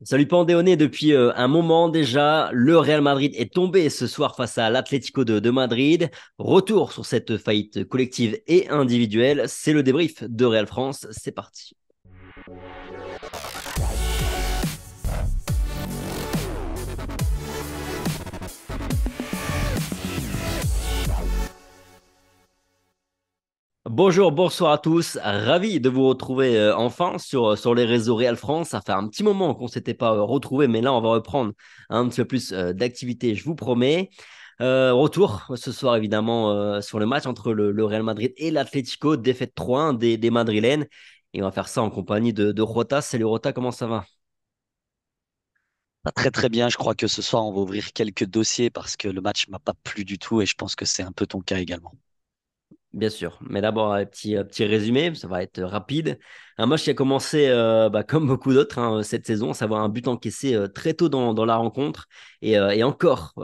Salut Pandéoné, depuis un moment déjà, le Real Madrid est tombé ce soir face à l'Atlético de Madrid. Retour sur cette faillite collective et individuelle, c'est le débrief de Real France, c'est parti. Bonjour, bonsoir à tous, ravi de vous retrouver enfin sur les réseaux Real France. Ça fait un petit moment qu'on ne s'était pas retrouvé, mais là on va reprendre un petit peu plus d'activité, je vous promets. Retour ce soir évidemment sur le match entre le Real Madrid et l'Atlético, défaite 3-1 des Madrilènes. Et on va faire ça en compagnie de Rota. Salut Rota, comment ça va? Pas très très bien, je crois que ce soir on va ouvrir quelques dossiers parce que le match m'a pas plu du tout et je pense que c'est un peu ton cas également. Bien sûr, mais d'abord un petit résumé, ça va être rapide. Un match qui a commencé comme beaucoup d'autres cette saison, à savoir un but encaissé très tôt dans la rencontre et encore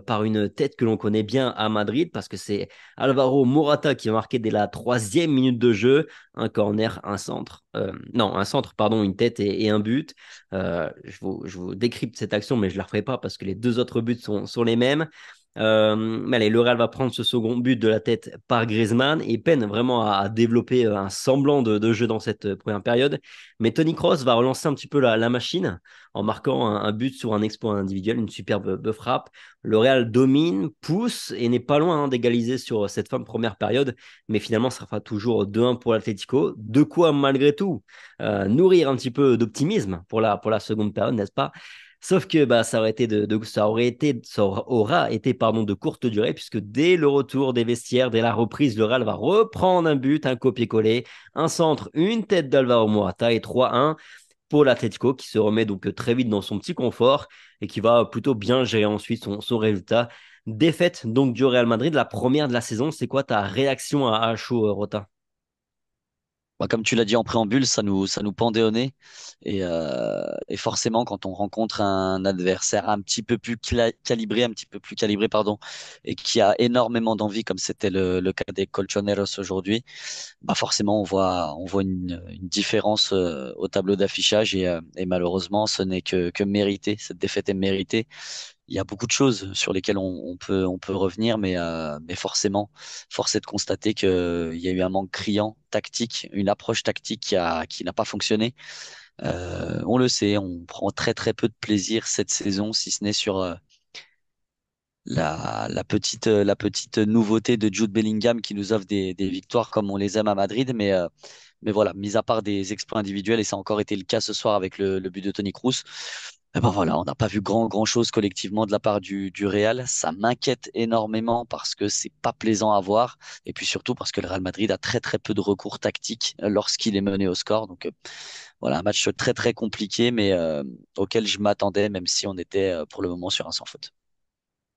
par une tête que l'on connaît bien à Madrid parce que c'est Alvaro Morata qui a marqué dès la troisième minute de jeu, un corner, un centre, non un centre pardon, une tête et un but. Je vous décrypte cette action mais je la referai pas parce que les deux autres buts sont les mêmes. Mais allez, le Real va prendre ce second but de la tête par Griezmann et peine vraiment à développer un semblant de jeu dans cette première période. Mais Toni Kroos va relancer un petit peu la machine en marquant un but sur un exploit individuel, une superbe frappe. Le Real domine, pousse et n'est pas loin d'égaliser sur cette fin de première période. Mais finalement, ça fera toujours 2-1 pour l'Atlético. De quoi, malgré tout, nourrir un petit peu d'optimisme pour la seconde période, n'est-ce pas? Sauf que bah, ça aura été pardon, de courte durée, puisque dès le retour des vestiaires, dès la reprise, le Real va reprendre un but, un copier-coller, un centre, une tête d'Alvaro Morata et 3-1 pour l'Atlético qui se remet donc très vite dans son petit confort et qui va plutôt bien gérer ensuite son résultat. Défaite donc du Real Madrid, la première de la saison. C'est quoi ta réaction à chaud, Rota? Bah, comme tu l'as dit en préambule, ça nous pendait au nez et forcément quand on rencontre un adversaire un petit peu plus calibré, un petit peu plus calibré pardon, et qui a énormément d'envie comme c'était le cas des Colchoneros aujourd'hui, bah forcément on voit une différence au tableau d'affichage et malheureusement ce n'est que mérité, cette défaite est méritée. Il y a beaucoup de choses sur lesquelles on peut revenir, mais forcément, force est de constater qu'il y a eu un manque criant tactique, une approche tactique qui n'a pas fonctionné. On le sait, on prend très très peu de plaisir cette saison, si ce n'est sur la petite nouveauté de Jude Bellingham qui nous offre des victoires comme on les aime à Madrid. Mais voilà, mis à part des exploits individuels, et ça a encore été le cas ce soir avec le but de Toni Kroos, eh ben voilà, on n'a pas vu grand chose collectivement de la part du Real. Ça m'inquiète énormément parce que c'est pas plaisant à voir. Et puis surtout parce que le Real Madrid a très très peu de recours tactiques lorsqu'il est mené au score. Donc voilà, un match très très compliqué, mais auquel je m'attendais, même si on était pour le moment sur un sans faute.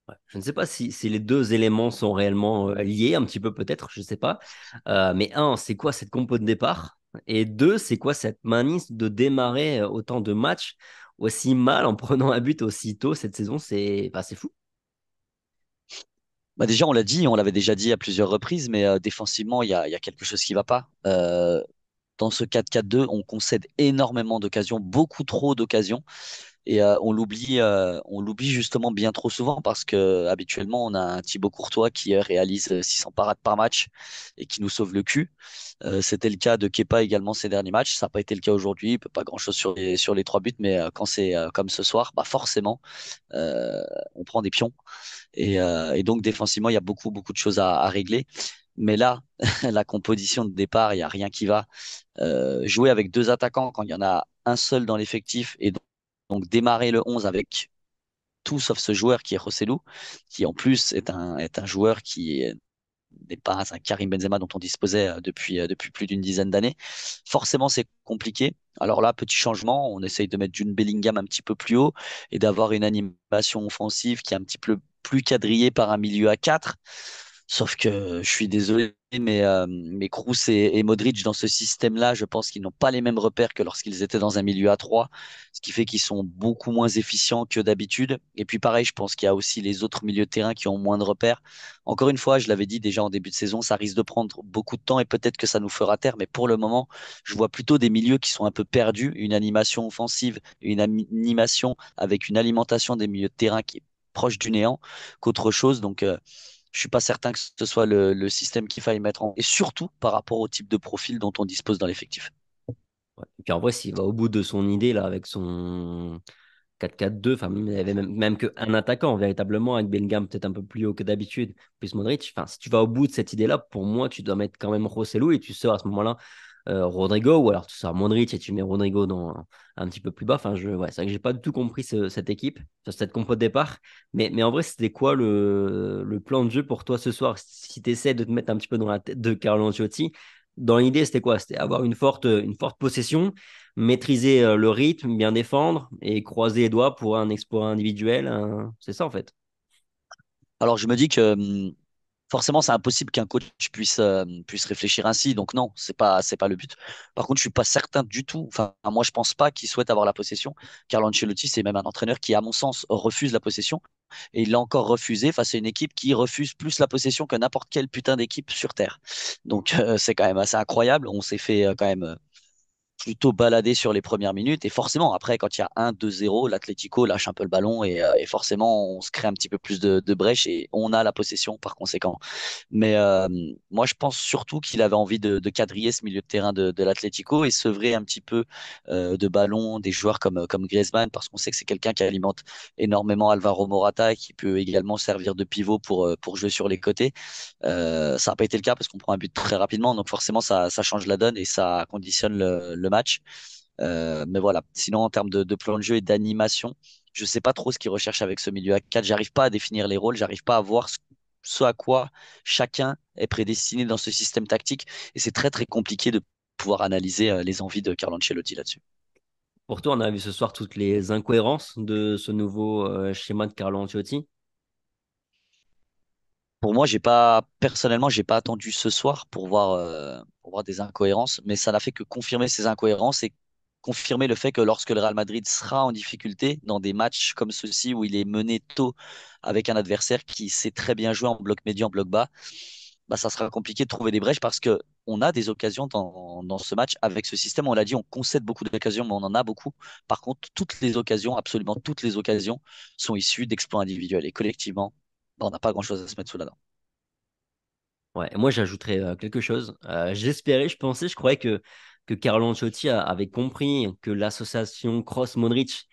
Ouais. Je ne sais pas si les deux éléments sont réellement liés, un petit peu peut-être, je ne sais pas. Mais un, c'est quoi cette compo de départ? Et deux, c'est quoi cette manie de démarrer autant de matchs aussi mal en prenant un but aussi tôt cette saison? C'est fou. Bah déjà, on l'a dit, on l'avait déjà dit à plusieurs reprises, mais défensivement, il y a quelque chose qui va pas. Dans ce 4-4-2, on concède énormément d'occasions, beaucoup trop d'occasions. Et on l'oublie justement bien trop souvent parce que habituellement on a un Thibaut Courtois qui réalise 600 parades par match et qui nous sauve le cul. C'était le cas de Kepa également ces derniers matchs. Ça n'a pas été le cas aujourd'hui. Il peut pas grand-chose sur les trois buts, mais quand c'est comme ce soir, bah forcément euh, on prend des pions. Et donc défensivement il y a beaucoup de choses à régler. Mais là, la composition de départ, il y a rien qui va. Jouer avec deux attaquants quand il y en a un seul dans l'effectif et donc démarrer le 11 avec tout sauf ce joueur qui est Rossellou, qui en plus est un joueur qui n'est pas un Karim Benzema dont on disposait depuis plus d'une dizaine d'années. Forcément, c'est compliqué. Alors là, petit changement, on essaye de mettre June Bellingham un petit peu plus haut et d'avoir une animation offensive qui est un petit peu plus quadrillée par un milieu à 4. Sauf que je suis désolé, mais Kroos et Modric dans ce système-là, je pense qu'ils n'ont pas les mêmes repères que lorsqu'ils étaient dans un milieu à 3, ce qui fait qu'ils sont beaucoup moins efficients que d'habitude. Et puis pareil, je pense qu'il y a aussi les autres milieux de terrain qui ont moins de repères. Encore une fois, je l'avais dit déjà en début de saison, ça risque de prendre beaucoup de temps et peut-être que ça nous fera taire, mais pour le moment, je vois plutôt des milieux qui sont un peu perdus, une animation offensive, animation avec une alimentation des milieux de terrain qui est proche du néant qu'autre chose. Donc, je suis pas certain que ce soit le système qu'il faille mettre en, et surtout par rapport au type de profil dont on dispose dans l'effectif. Ouais. Et puis en vrai, s'il va au bout de son idée, là, avec son 4-4-2, enfin, il y avait même qu'un attaquant, véritablement, avec Bellingham peut-être un peu plus haut que d'habitude, plus Modric. Enfin, si tu vas au bout de cette idée-là, pour moi, tu dois mettre quand même Rosselló et tu sors à ce moment-là Rodrigo, ou alors tu sors Modric et tu mets Rodrigo un petit peu plus bas. Enfin, ouais, c'est vrai que j'ai pas du tout compris cette équipe, cette compo de départ. Mais en vrai, c'était quoi le plan de jeu pour toi ce soir? Si tu essaies de te mettre un petit peu dans la tête de Carlo Ancelotti, dans l'idée, c'était quoi? C'était avoir une forte possession, maîtriser le rythme, bien défendre et croiser les doigts pour un exploit individuel. C'est ça en fait. Alors je me dis que forcément c'est impossible qu'un coach puisse réfléchir ainsi. Donc non, c'est pas le but. Par contre, je suis pas certain du tout. Enfin, moi je pense pas qu'il souhaite avoir la possession. Carlo Ancelotti, c'est même un entraîneur qui, à mon sens, refuse la possession. Et il l'a encore refusé face à une équipe qui refuse plus la possession que n'importe quelle putain d'équipe sur Terre. Donc c'est quand même assez incroyable. On s'est fait quand même plutôt baladé sur les premières minutes. Et forcément, après, quand il y a 1-2-0, l'Atlético lâche un peu le ballon et forcément, on se crée un petit peu plus de brèche et on a la possession par conséquent. Mais moi, je pense surtout qu'il avait envie de quadriller ce milieu de terrain de l'Atlético et sevrer un petit peu de ballon des joueurs comme Griezmann, parce qu'on sait que c'est quelqu'un qui alimente énormément Alvaro Morata et qui peut également servir de pivot pour jouer sur les côtés. Ça n'a pas été le cas parce qu'on prend un but très rapidement, donc forcément ça change la donne et ça conditionne le match. Mais voilà. Sinon, en termes de plan de jeu et d'animation, je sais pas trop ce qu'ils recherchent avec ce milieu à 4. J'arrive pas à définir les rôles, j'arrive pas à voir ce à quoi chacun est prédestiné dans ce système tactique, et c'est très très compliqué de pouvoir analyser les envies de Carlo Ancelotti là-dessus. Pour toi, on a vu ce soir toutes les incohérences de ce nouveau schéma de Carlo Ancelotti. Pour moi, personnellement, j'ai pas attendu ce soir pour voir des incohérences, mais ça n'a fait que confirmer ces incohérences et confirmer le fait que lorsque le Real Madrid sera en difficulté dans des matchs comme ceux-ci où il est mené tôt avec un adversaire qui sait très bien jouer en bloc médian, en bloc bas, bah, ça sera compliqué de trouver des brèches parce que on a des occasions dans ce match avec ce système. On l'a dit, on concède beaucoup d'occasions, mais on en a beaucoup. Par contre, toutes les occasions, absolument toutes les occasions, sont issues d'exploits individuels et collectivement, bah, on n'a pas grand-chose à se mettre sous la dent. Ouais, et moi j'ajouterais quelque chose. J'espérais, je pensais, je croyais que Carlo Ancelotti avait compris que l'association Kroos-Modric,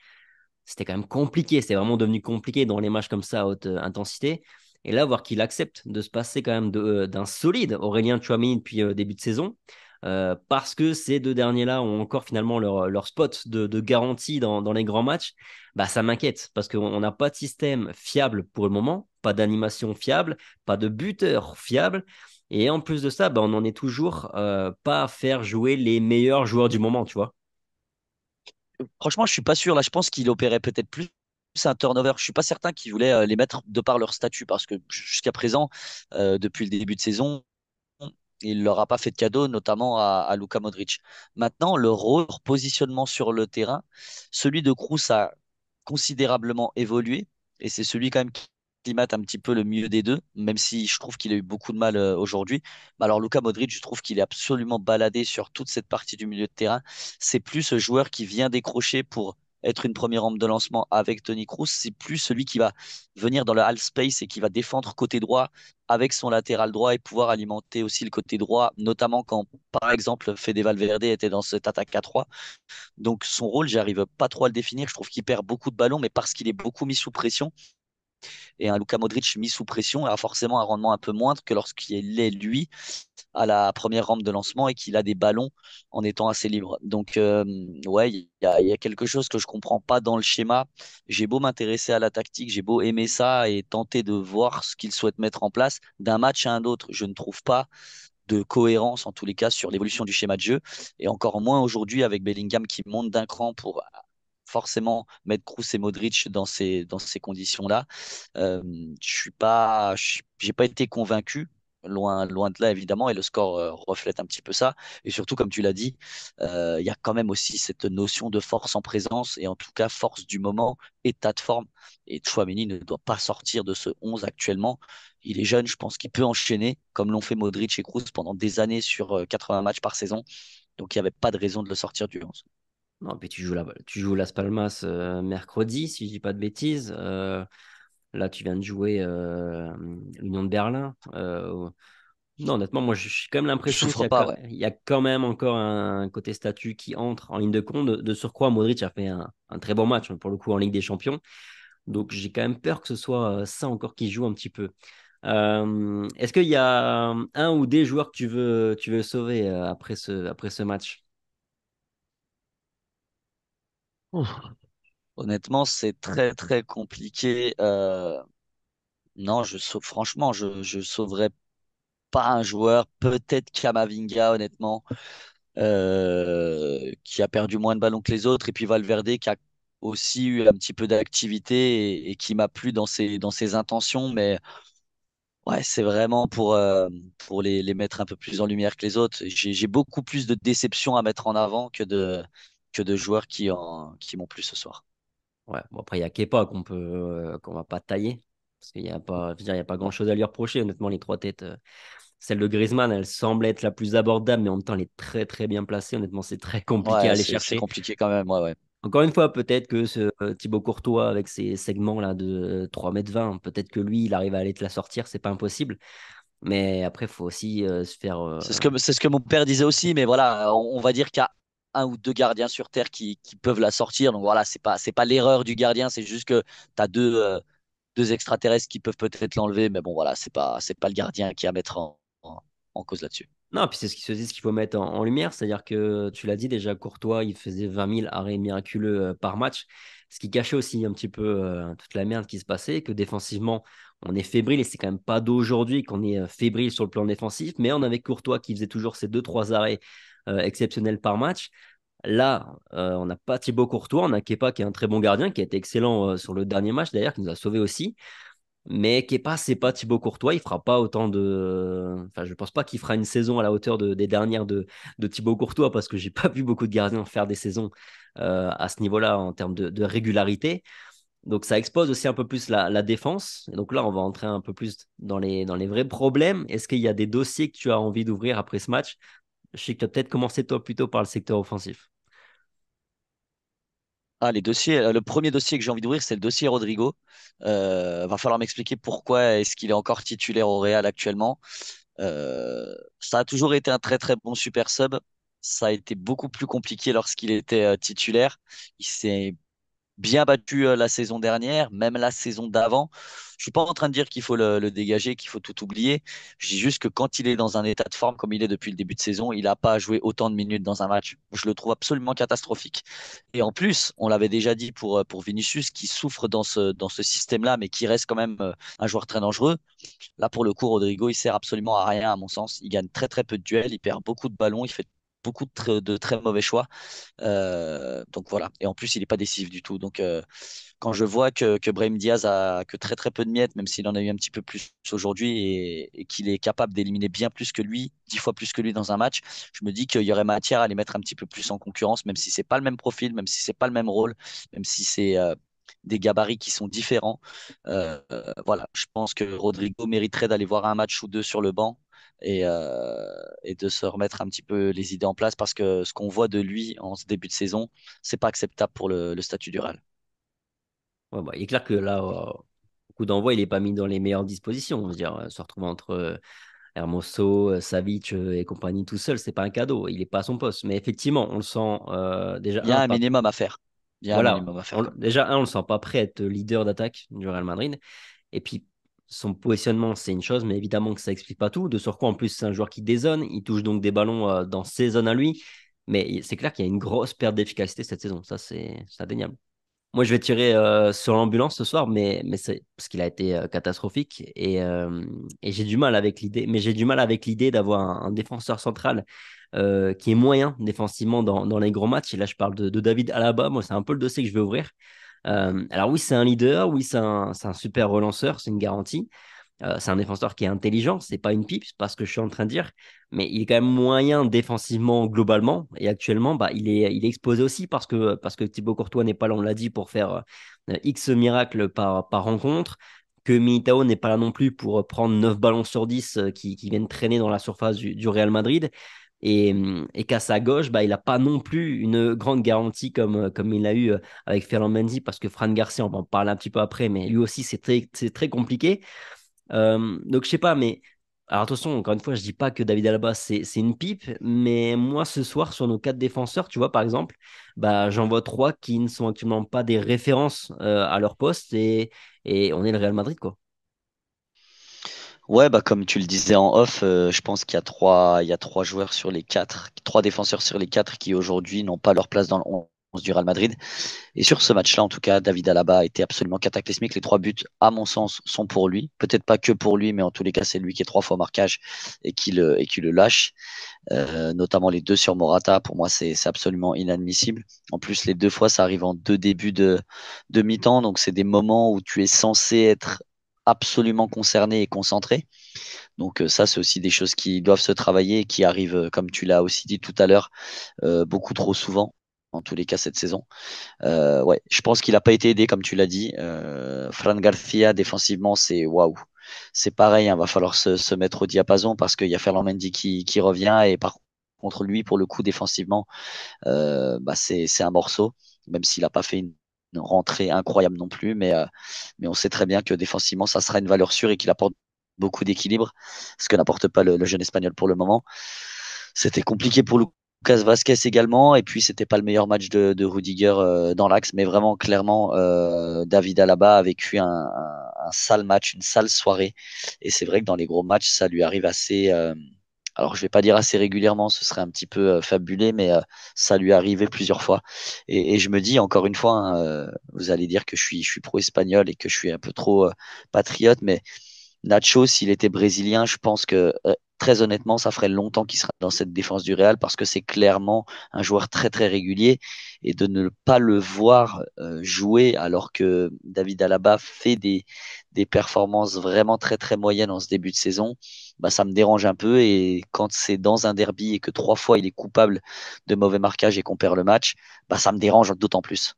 c'était quand même compliqué. C'était vraiment devenu compliqué dans les matchs comme ça à haute intensité. Et là, voir qu'il accepte de se passer quand même d'un solide Aurélien Tchouameni depuis début de saison, parce que ces deux derniers-là ont encore finalement leur spot de garantie dans les grands matchs, bah, ça m'inquiète parce qu'on n'a pas de système fiable pour le moment, pas d'animation fiable, pas de buteur fiable. Et en plus de ça, bah, on n'en est toujours pas à faire jouer les meilleurs joueurs du moment, tu vois. Franchement, je suis pas sûr. Là, je pense qu'il opérait peut-être plus un turnover. Je suis pas certain qu'il voulait les mettre de par leur statut parce que jusqu'à présent, depuis le début de saison, il leur a pas fait de cadeau, notamment à Luka Modric. Maintenant, le rôle, leur positionnement sur le terrain, celui de Kroos a considérablement évolué et c'est celui quand même qui climate un petit peu le mieux des deux, même si je trouve qu'il a eu beaucoup de mal aujourd'hui. Mais alors Luka Modric, je trouve qu'il est absolument baladé sur toute cette partie du milieu de terrain. C'est plus ce joueur qui vient décrocher pour être une première rampe de lancement avec Toni Kroos, c'est plus celui qui va venir dans le half space et qui va défendre côté droit avec son latéral droit et pouvoir alimenter aussi le côté droit, notamment quand, par exemple, Fede Valverde était dans cette attaque à 3. Donc son rôle, j'arrive pas trop à le définir. Je trouve qu'il perd beaucoup de ballons, mais parce qu'il est beaucoup mis sous pression. Et un Luka Modric mis sous pression a forcément un rendement un peu moindre que lorsqu'il est, lui, à la première rampe de lancement et qu'il a des ballons en étant assez libre. Donc, ouais, il y a quelque chose que je comprends pas dans le schéma. J'ai beau m'intéresser à la tactique, j'ai beau aimer ça et tenter de voir ce qu'il souhaite mettre en place. D'un match à un autre, je ne trouve pas de cohérence en tous les cas sur l'évolution du schéma de jeu et encore moins aujourd'hui avec Bellingham qui monte d'un cran pour forcément mettre Kroos et Modric dans ces conditions-là. J'ai pas été convaincu. Loin de là, évidemment, et le score reflète un petit peu ça. Et surtout, comme tu l'as dit, il y a quand même aussi cette notion de force en présence, et en tout cas, force du moment, état de forme. Et Tchouaméni ne doit pas sortir de ce 11 actuellement. Il est jeune, je pense qu'il peut enchaîner, comme l'ont fait Modric et Kroos pendant des années sur 80 matchs par saison. Donc, il n'y avait pas de raison de le sortir du 11. Non, puis tu joues Las Palmas mercredi, si je dis pas de bêtises. Là, tu viens de jouer l'Union de Berlin. Non, honnêtement, moi, j'ai quand même Tu l'impression souffres pas, ouais. il y a quand même encore un côté statut qui entre en ligne de compte. De surcroît, Modric a fait un très bon match, hein, pour le coup, en Ligue des Champions. Donc, j'ai quand même peur que ce soit ça encore qui joue un petit peu. Est-ce qu'il y a un ou des joueurs que tu veux sauver après ce match? Ouf. Honnêtement, c'est très très compliqué. Non, franchement, je sauverais pas un joueur. Peut-être Kamavinga, honnêtement, qui a perdu moins de ballons que les autres. Et puis Valverde, qui a aussi eu un petit peu d'activité et qui m'a plu dans ses intentions. Mais ouais, c'est vraiment pour les mettre un peu plus en lumière que les autres. J'ai beaucoup plus de déceptions à mettre en avant que de joueurs qui m'ont plu ce soir. Ouais, bon, après, il y a Kepa qu'on va pas tailler. Parce qu'il y a pas, je veux dire, il y a pas Non. grand-chose à lui reprocher. Honnêtement, les trois têtes, celle de Griezmann, elle semble être la plus abordable, mais en même temps, elle est très, très bien placée. Honnêtement, c'est très compliqué à Ouais, aller c'est chercher. compliqué quand même. Ouais, ouais. Encore une fois, peut-être que ce Thibaut Courtois, avec ses segments-là de 3,20 m, peut-être que lui, il arrive à aller te la sortir. C'est pas impossible. Mais après, il faut aussi se faire. C'est ce que mon père disait aussi, mais voilà, on va dire qu'il y a un ou deux gardiens sur Terre qui peuvent la sortir. Donc voilà, c'est pas l'erreur du gardien, c'est juste que tu as deux extraterrestres qui peuvent peut-être l'enlever, mais bon, voilà, c'est pas le gardien qui est à mettre en cause là-dessus. Non, puis c'est ce qu'il faut mettre en lumière, c'est-à-dire que tu l'as dit déjà, Courtois, il faisait 20 000 arrêts miraculeux par match, ce qui cachait aussi un petit peu toute la merde qui se passait, que défensivement, on est fébrile, et c'est quand même pas d'aujourd'hui qu'on est fébrile sur le plan défensif, mais on avait Courtois qui faisait toujours ses deux trois arrêts exceptionnels par match. Là, on n'a pas Thibaut Courtois, on a Kepa qui est un très bon gardien, qui a été excellent sur le dernier match d'ailleurs, qui nous a sauvés aussi. Mais Kepa, c'est pas Thibaut Courtois, il fera pas autant de. Enfin, je pense pas qu'il fera une saison à la hauteur des dernières de Thibaut Courtois, parce que j'ai pas vu beaucoup de gardiens faire des saisons à ce niveau-là en termes de régularité. Donc ça expose aussi un peu plus la défense. Et donc là, on va entrer un peu plus dans les vrais problèmes. Est-ce qu'il y a des dossiers que tu as envie d'ouvrir après ce match? Je sais que tu as peut-être commencé toi plutôt par le secteur offensif. Ah, les dossiers, le premier dossier que j'ai envie d'ouvrir, c'est le dossier Rodrigo. Va falloir m'expliquer pourquoi est-ce qu'il est encore titulaire au Real actuellement. Ça a toujours été un très très bon super sub. Ça a été beaucoup plus compliqué lorsqu'il était titulaire. Il s'est bien battu la saison dernière, même la saison d'avant. Je suis pas en train de dire qu'il faut le dégager, qu'il faut tout oublier. Je dis juste que quand il est dans un état de forme comme il est depuis le début de saison, il n'a pas à jouer autant de minutes dans un match. Je le trouve absolument catastrophique. Et en plus, on l'avait déjà dit pour Vinicius, qui souffre dans ce système-là, mais qui reste quand même un joueur très dangereux. Là, pour le coup, Rodrigo, il sert absolument à rien, à mon sens. Il gagne très très peu de duels, il perd beaucoup de ballons, il fait beaucoup de très mauvais choix. Donc voilà. Et en plus, il n'est pas décisif du tout. Donc quand je vois que Brahim Diaz a que très très peu de miettes, même s'il en a eu un petit peu plus aujourd'hui, et qu'il est capable d'éliminer bien plus que lui, 10 fois plus que lui dans un match, je me dis qu'il y aurait matière à les mettre un petit peu plus en concurrence, même si c'est pas le même profil, même si c'est pas le même rôle, même si c'est des gabarits qui sont différents. Voilà, je pense que Rodrigo mériterait d'aller voir un match ou deux sur le banc et de se remettre un petit peu les idées en place parce que ce qu'on voit de lui en ce début de saison, c'est pas acceptable pour le statut du Real. Ouais, bah, il est clair que là, au coup d'envoi, il n'est pas mis dans les meilleures dispositions. On veut dire, se retrouver entre Hermoso, Savic et compagnie tout seul, c'est pas un cadeau. Il n'est pas à son poste. Mais effectivement, on le sent déjà Il y a un un pas. minimum à faire. Il y a un Voilà, minimum à faire quand même. déjà un, on le sent pas prêt à être leader d'attaque du Real Madrid. Et puis son positionnement, c'est une chose, mais évidemment que ça explique pas tout. De surcroît, en plus, c'est un joueur qui dézone. Il touche donc des ballons dans ses zones à lui. Mais c'est clair qu'il y a une grosse perte d'efficacité cette saison. Ça, c'est indéniable. Moi, je vais tirer sur l'ambulance ce soir, mais c'est parce qu'il a été catastrophique et j'ai du mal avec l'idée. Mais j'ai du mal avec l'idée d'avoir un défenseur central qui est moyen défensivement dans les grands matchs. Et là, je parle de David Alaba. Moi, c'est un peu le dossier que je vais ouvrir. Alors oui, c'est un leader, oui, c'est un super relanceur, c'est une garantie. C'est un défenseur qui est intelligent, c'est pas une pipe, c'est pas ce que je suis en train de dire, mais il est quand même moyen défensivement globalement. Et actuellement, bah, il est exposé aussi parce que Thibaut Courtois n'est pas là, on l'a dit, pour faire X miracles par rencontre, que Militao n'est pas là non plus pour prendre 9 ballons sur 10 qui viennent traîner dans la surface du Real Madrid. Et qu'à sa gauche, bah, il n'a pas non plus une grande garantie comme il l'a eu avec Ferland Mendy, parce que Fran Garcia, on va en parler un petit peu après, mais lui aussi, c'est très compliqué. Donc, je sais pas, mais alors attention, encore une fois, je dis pas que David Alaba c'est une pipe, mais moi ce soir sur nos quatre défenseurs, tu vois, par exemple, bah j'en vois trois qui ne sont actuellement pas des références à leur poste et on est le Real Madrid, quoi. Ouais, bah comme tu le disais en off, je pense qu'il y a trois joueurs sur les quatre, trois défenseurs sur les quatre qui aujourd'hui n'ont pas leur place dans le 11 du Real Madrid. Et sur ce match-là, en tout cas, David Alaba a été absolument cataclysmique. Les trois buts, à mon sens, sont pour lui. Peut-être pas que pour lui, mais en tous les cas, c'est lui qui est trois fois au marquage et qui le lâche. Notamment les deux sur Morata. Pour moi, c'est absolument inadmissible. En plus, les deux fois, ça arrive en deux débuts de mi-temps. Donc, c'est des moments où tu es censé être absolument concerné et concentré. Donc ça, c'est aussi des choses qui doivent se travailler et qui arrivent, comme tu l'as aussi dit tout à l'heure, beaucoup trop souvent, en tous les cas cette saison. Ouais, je pense qu'il n'a pas été aidé, comme tu l'as dit. Fran Garcia, défensivement, c'est waouh. C'est pareil, il va falloir se mettre au diapason parce qu'il y a Ferland Mendy qui revient et par contre, lui, pour le coup, défensivement, bah, c'est un morceau, même s'il n'a pas fait une rentrée incroyable non plus, mais on sait très bien que défensivement, ça sera une valeur sûre et qu'il apporte beaucoup d'équilibre, ce que n'apporte pas le jeune Espagnol pour le moment. C'était compliqué pour Lucas Vasquez également, et puis c'était pas le meilleur match de Rudiger dans l'axe, mais vraiment clairement, David Alaba a vécu un sale match, une sale soirée, et c'est vrai que dans les gros matchs, ça lui arrive assez. Alors, je vais pas dire assez régulièrement, ce serait un petit peu fabulé, mais ça lui est arrivé plusieurs fois. Et je me dis, encore une fois, hein, vous allez dire que je suis pro-espagnol et que je suis un peu trop patriote, mais Nacho, s'il était brésilien, je pense que très honnêtement, ça ferait longtemps qu'il serait dans cette défense du Real parce que c'est clairement un joueur très très régulier et de ne pas le voir jouer alors que David Alaba fait des performances vraiment très très moyennes en ce début de saison, bah, ça me dérange un peu et quand c'est dans un derby et que trois fois il est coupable de mauvais marquage et qu'on perd le match, bah, ça me dérange d'autant plus.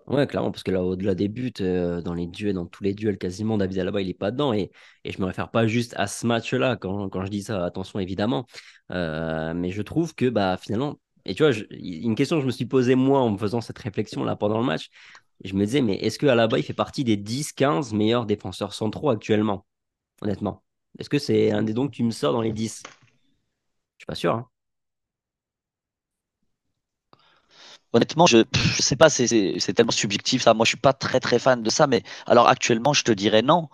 Ouais, clairement, parce que là, au-delà des buts, dans les duels, dans tous les duels, quasiment, David Alaba, il est pas dedans. Et je me réfère pas juste à ce match-là quand je dis ça, attention, évidemment. Mais je trouve que, bah, finalement, et tu vois, une question que je me suis posée, moi, en me faisant cette réflexion-là pendant le match, je me disais, mais est-ce que Alaba, il fait partie des 10-15 meilleurs défenseurs centraux actuellement, honnêtement? Est-ce que c'est un des dons que tu me sors dans les 10? Je suis pas sûr, hein. Honnêtement, je sais pas, c'est tellement subjectif ça. Moi, je suis pas très très fan de ça, mais alors actuellement, je te dirais non.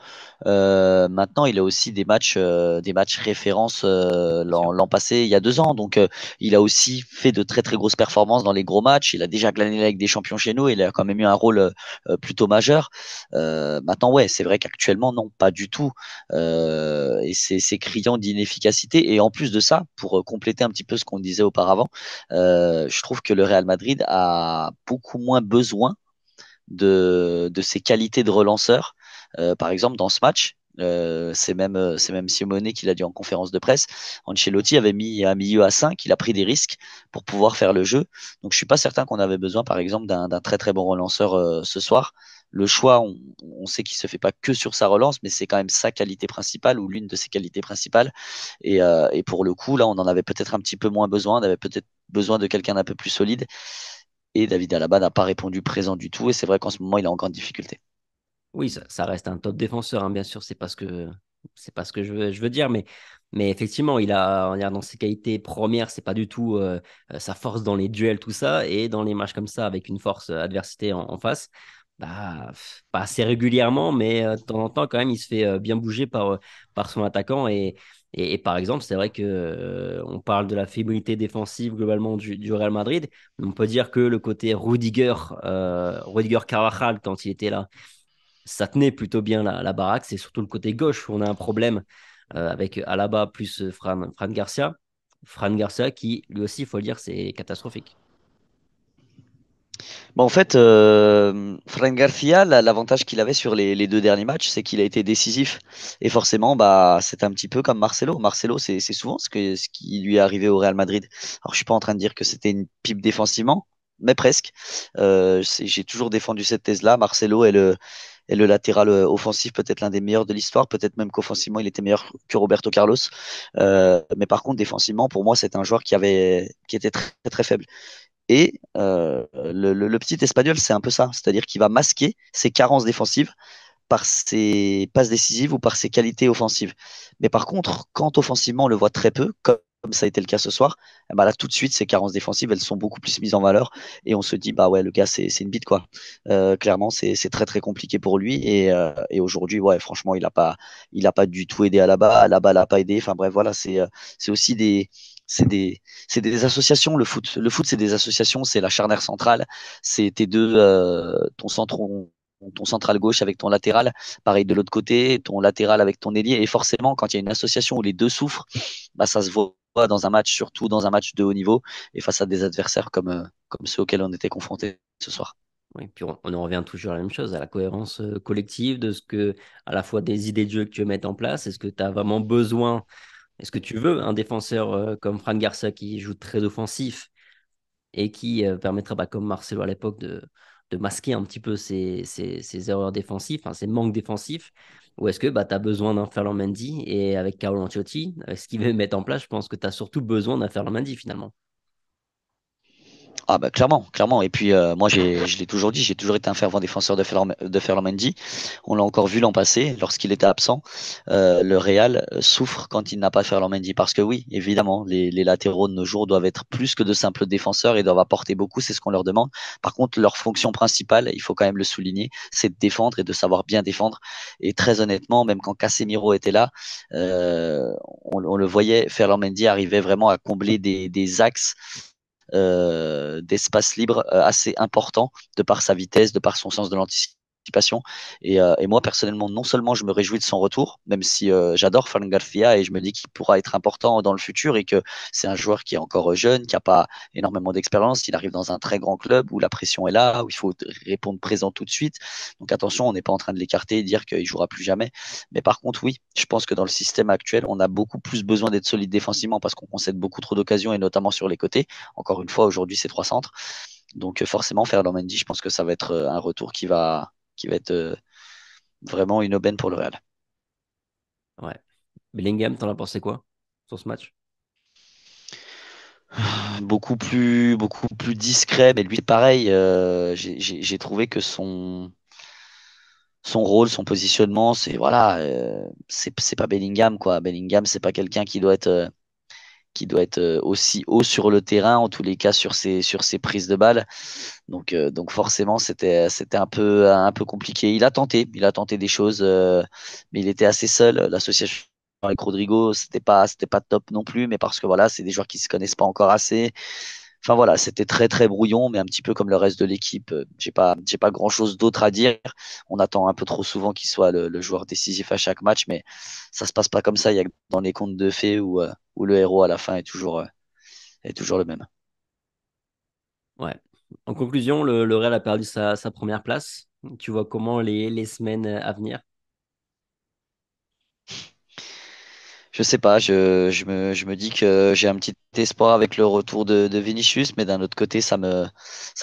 Maintenant, il a aussi des matchs références Bien sûr. l'an passé, il y a 2 ans. Donc, il a aussi fait de très très grosses performances dans les gros matchs. Il a déjà gagné la Ligue des Champions chez nous. Il a quand même eu un rôle plutôt majeur. Maintenant, ouais, c'est vrai qu'actuellement, non, pas du tout. Et c'est criant d'inefficacité. Et en plus de ça, pour compléter un petit peu ce qu'on disait auparavant, je trouve que le Real Madrid a beaucoup moins besoin de ses qualités de relanceur. Par exemple, dans ce match, c'est même Simeone qui l'a dit en conférence de presse. Ancelotti avait mis un milieu à 5, il a pris des risques pour pouvoir faire le jeu. Donc je suis pas certain qu'on avait besoin, par exemple, d'un très très bon relanceur ce soir. Le choix, on sait qu'il se fait pas que sur sa relance, mais c'est quand même sa qualité principale ou l'une de ses qualités principales. Et pour le coup, là, on en avait peut-être un petit peu moins besoin. On avait peut-être besoin de quelqu'un d'un peu plus solide. Et David Alaba n'a pas répondu présent du tout. Et c'est vrai qu'en ce moment, il est en grande difficulté. Oui, ça reste un top défenseur, hein, bien sûr, c'est pas ce que je veux dire, mais effectivement, on va dire, dans ses qualités premières, c'est pas du tout sa force dans les duels, tout ça, et dans les matchs comme ça, avec une force adversité en face, bah, pas assez régulièrement, mais de temps en temps, quand même, il se fait bien bouger par son attaquant, et par exemple, c'est vrai que on parle de la fébrilité défensive globalement du Real Madrid, mais on peut dire que le côté Rudiger Carvajal, quand il était là, ça tenait plutôt bien la baraque. C'est surtout le côté gauche où on a un problème avec Alaba plus Fran Garcia. Fran Garcia, qui lui aussi, il faut le dire, c'est catastrophique. Bon, en fait, Fran Garcia, l'avantage qu'il avait sur les deux derniers matchs, c'est qu'il a été décisif. Et forcément, bah, c'est un petit peu comme Marcelo. Marcelo, c'est souvent ce qui lui est arrivé au Real Madrid. Alors, je suis pas en train de dire que c'était une pipe défensivement, mais presque. J'ai toujours défendu cette thèse-là. Marcelo est le latéral offensif, peut-être l'un des meilleurs de l'histoire. Peut-être même qu'offensivement, il était meilleur que Roberto Carlos. Mais par contre, défensivement, pour moi, c'est un joueur qui était très, très faible. Et le petit Espagnol, c'est un peu ça. C'est-à-dire qu'il va masquer ses carences défensives par ses passes décisives ou par ses qualités offensives. Mais par contre, quand offensivement on le voit très peu, comme ça a été le cas ce soir, eh ben là tout de suite ses carences défensives elles sont beaucoup plus mises en valeur et on se dit bah ouais le gars c'est une bite quoi. Clairement c'est très très compliqué pour lui et aujourd'hui ouais franchement il a pas du tout aidé à la balle a pas aidé. Enfin bref voilà c'est aussi des c'est des associations le foot c'est des associations c'est la charnière centrale c'est tes deux ton central gauche avec ton latéral, pareil de l'autre côté, ton latéral avec ton ailier. Et forcément, quand il y a une association où les deux souffrent, bah, ça se voit dans un match, surtout dans un match de haut niveau, et face à des adversaires comme ceux auxquels on était confrontés ce soir. Oui, puis on en revient toujours à la même chose, à la cohérence collective de ce que, à la fois des idées de jeu que tu veux mettre en place. Est-ce que tu as vraiment besoin, est-ce que tu veux un défenseur comme Fran Garcia qui joue très offensif et qui permettra, bah, comme Marcelo à l'époque, de masquer un petit peu ses erreurs défensives, enfin, ses manques défensifs? Ou est-ce que bah, tu as besoin d'un Ferland Mendy et avec Carlo Ancelotti, avec ce qu'il veut mettre en place, je pense que tu as surtout besoin d'un Ferland Mendy finalement. Ah bah clairement, clairement. Et puis moi je l'ai toujours dit, j'ai toujours été un fervent défenseur de Ferland Mendy. On l'a encore vu l'an passé, lorsqu'il était absent. Le Real souffre quand il n'a pas Ferland Mendy. Parce que oui, évidemment, les latéraux de nos jours doivent être plus que de simples défenseurs et doivent apporter beaucoup, c'est ce qu'on leur demande. Par contre, leur fonction principale, il faut quand même le souligner, c'est de défendre et de savoir bien défendre. Et très honnêtement, même quand Casemiro était là, on le voyait, Ferland Mendy arrivait vraiment à combler des axes d'espace libre assez important de par sa vitesse, de par son sens de l'anticipation. Et moi, personnellement, non seulement je me réjouis de son retour, même si j'adore Fran Garcia et je me dis qu'il pourra être important dans le futur et que c'est un joueur qui est encore jeune, qui n'a pas énormément d'expérience, il arrive dans un très grand club où la pression est là, où il faut répondre présent tout de suite. Donc attention, on n'est pas en train de l'écarter et dire qu'il jouera plus jamais. Mais par contre, oui, je pense que dans le système actuel, on a beaucoup plus besoin d'être solide défensivement parce qu'on concède beaucoup trop d'occasions et notamment sur les côtés. Encore une fois, aujourd'hui, c'est trois centres. Donc forcément, faire Mendy, je pense que ça va être un retour qui va être vraiment une aubaine pour le Real. Ouais. Bellingham, t'en as pensé quoi sur ce match? Beaucoup plus discret, mais lui, pareil, j'ai trouvé que son rôle, son positionnement, c'est voilà, c'est pas Bellingham quoi. Bellingham, c'est pas quelqu'un qui doit être aussi haut sur le terrain, en tous les cas sur ses prises de balles. Donc forcément, c'était un peu compliqué. Il a tenté des choses, mais il était assez seul. L'association avec Rodrigo, c'était pas top non plus, mais parce que voilà, c'est des joueurs qui se connaissent pas encore assez. Enfin voilà, c'était très très brouillon, mais un petit peu comme le reste de l'équipe. J'ai pas grand chose d'autre à dire. On attend un peu trop souvent qu'il soit le joueur décisif à chaque match, mais ça se passe pas comme ça. Il y a que dans les contes de fées où le héros à la fin est toujours le même. Ouais. En conclusion, le Real a perdu sa première place. Tu vois comment les semaines à venir? Je sais pas, je me dis que j'ai un petit espoir avec le retour de Vinicius, mais d'un autre côté, ça me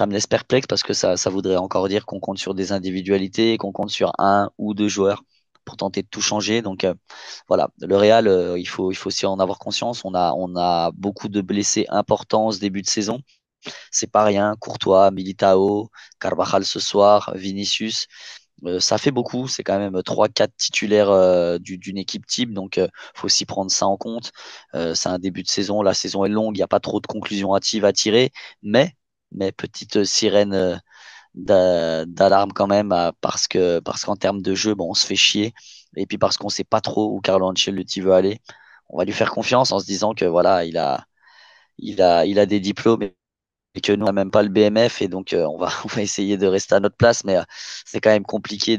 laisse perplexe parce que ça voudrait encore dire qu'on compte sur des individualités, qu'on compte sur un ou deux joueurs pour tenter de tout changer. Donc voilà, le Real, il faut aussi en avoir conscience. On a beaucoup de blessés importants en ce début de saison. C'est pas rien. Courtois, Militao, Carvajal ce soir, Vinicius. Ça fait beaucoup, c'est quand même trois quatre titulaires d'une équipe type, donc faut aussi prendre ça en compte. C'est un début de saison, la saison est longue, il n'y a pas trop de conclusions hâtives à tirer, mais petite sirène d'alarme quand même, parce qu'en termes de jeu, bon, on se fait chier, et puis parce qu'on sait pas trop où Carlo Ancelotti veut aller. On va lui faire confiance en se disant que voilà, il a des diplômes et que nous, on n'a même pas le BMF et donc on va essayer de rester à notre place, mais c'est quand même compliqué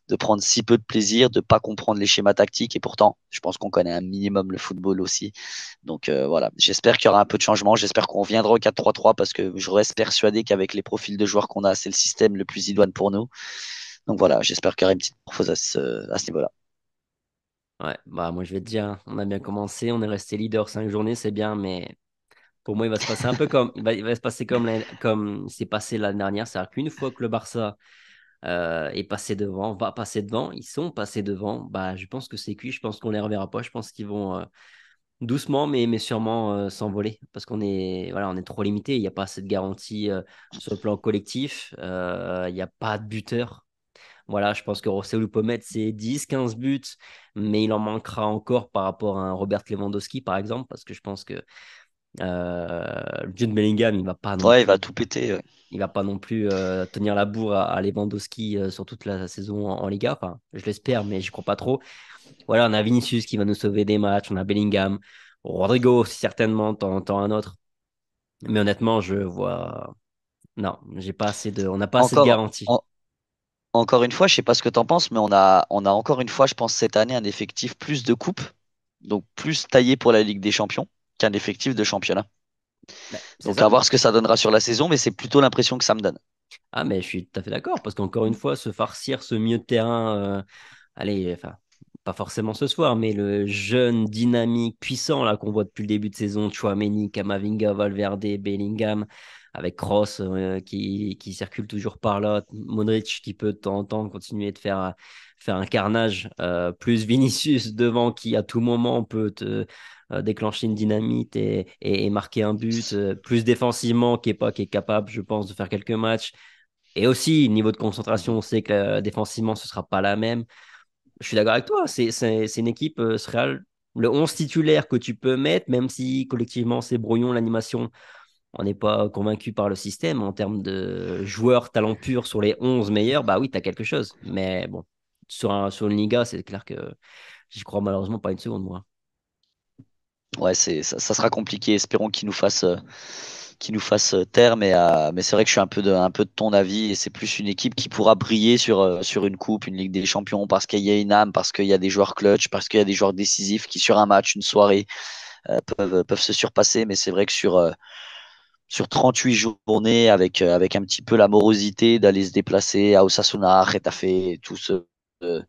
de prendre si peu de plaisir, de pas comprendre les schémas tactiques. Et pourtant, je pense qu'on connaît un minimum le football aussi. Donc voilà, j'espère qu'il y aura un peu de changement. J'espère qu'on reviendra au 4-3-3 parce que je reste persuadé qu'avec les profils de joueurs qu'on a, c'est le système le plus idoine pour nous. Donc voilà, j'espère qu'il y aura une petite morphose à ce niveau-là. Ouais, bah moi je vais te dire, hein, on a bien commencé, on est resté leader 5 journées, c'est bien, mais pour moi il va se passer un peu comme il va se passer comme c'est passé l'année dernière, c'est-à-dire qu'une fois que le Barça est passé devant, va passer devant, ils sont passés devant, bah je pense que c'est cuit, je pense qu'on les reverra pas, je pense qu'ils vont doucement mais sûrement s'envoler parce qu'on est voilà, on est trop limité, il n'y a pas assez de garantie sur le plan collectif, il n'y a pas de buteur. Voilà, je pense que Rosselló peut mettre ses 10-15 buts, mais il en manquera encore par rapport à un Robert Lewandowski, par exemple, parce que je pense que Jude Bellingham, il va pas non Ouais, il va plus, tout péter. Ouais. il va pas non plus tenir la bourre à Lewandowski sur toute la saison en Liga. Enfin, je l'espère, mais je crois pas trop. Voilà, on a Vinicius qui va nous sauver des matchs, on a Bellingham, Rodrigo certainement, de temps en temps un autre. Mais honnêtement, je vois, non, j'ai pas assez de, on n'a pas assez de Encore, garantie. en- encore une fois, je sais pas ce que tu en penses, mais on a encore une fois, je pense, cette année un effectif plus de coupes, donc plus taillé pour la Ligue des Champions qu'un effectif de championnat. Ben, c'est Donc ça. à voir ce que ça donnera sur la saison, mais c'est plutôt l'impression que ça me donne. Ah, mais je suis tout à fait d'accord, parce qu'encore une fois, se farcir ce milieu de terrain, allez, enfin, pas forcément ce soir, mais le jeune, dynamique, puissant là qu'on voit depuis le début de saison, Tchouaméni, Camavinga, Valverde, Bellingham, avec Kroos qui circule toujours par là, Modric qui peut de temps en temps continuer de faire un carnage, plus Vinicius devant qui à tout moment peut te déclencher une dynamite et marquer un but, plus défensivement qui est capable, je pense, de faire quelques matchs. Et aussi, niveau de concentration, on sait que défensivement, ce ne sera pas la même. Je suis d'accord avec toi. C'est une équipe, ce Real, le 11 titulaire que tu peux mettre, même si collectivement c'est brouillon, l'animation, on n'est pas convaincu par le système. En termes de joueurs talent pur sur les 11 meilleurs, bah oui, tu as quelque chose. Mais bon, sur une Liga, c'est clair que j'y crois malheureusement pas une seconde, moi. Ouais, ça sera compliqué. Espérons qu'il nous fasse taire, mais c'est vrai que je suis un peu de ton avis et c'est plus une équipe qui pourra briller sur une coupe, une Ligue des Champions parce qu'il y a une âme, parce qu'il y a des joueurs clutch, parce qu'il y a des joueurs décisifs qui sur un match, une soirée peuvent se surpasser. Mais c'est vrai que sur 38 journées avec un petit peu la morosité d'aller se déplacer à Osasuna, à Getafe, euh,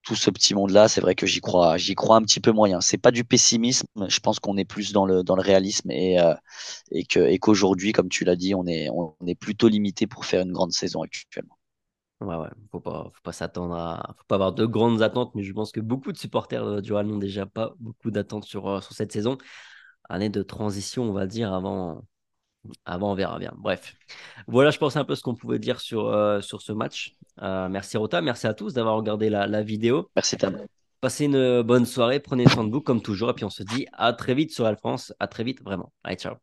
tout ce petit monde-là, c'est vrai que j'y crois un petit peu moyen. C'est pas du pessimisme, je pense qu'on est plus dans le réalisme et qu'aujourd'hui, comme tu l'as dit, on est plutôt limité pour faire une grande saison actuellement. Ouais, ouais, faut pas s'attendre faut pas avoir de grandes attentes, mais je pense que beaucoup de supporters du Real n'ont déjà pas beaucoup d'attentes sur cette saison. Année de transition, on va dire, avant on verra bien. Bref, voilà, je pense un peu ce qu'on pouvait dire sur ce match. Merci Rota, merci à tous d'avoir regardé la vidéo. Merci Tam. Passez une bonne soirée, prenez soin de vous comme toujours, et puis on se dit à très vite sur Alphonse, à très vite vraiment. Allez, ciao.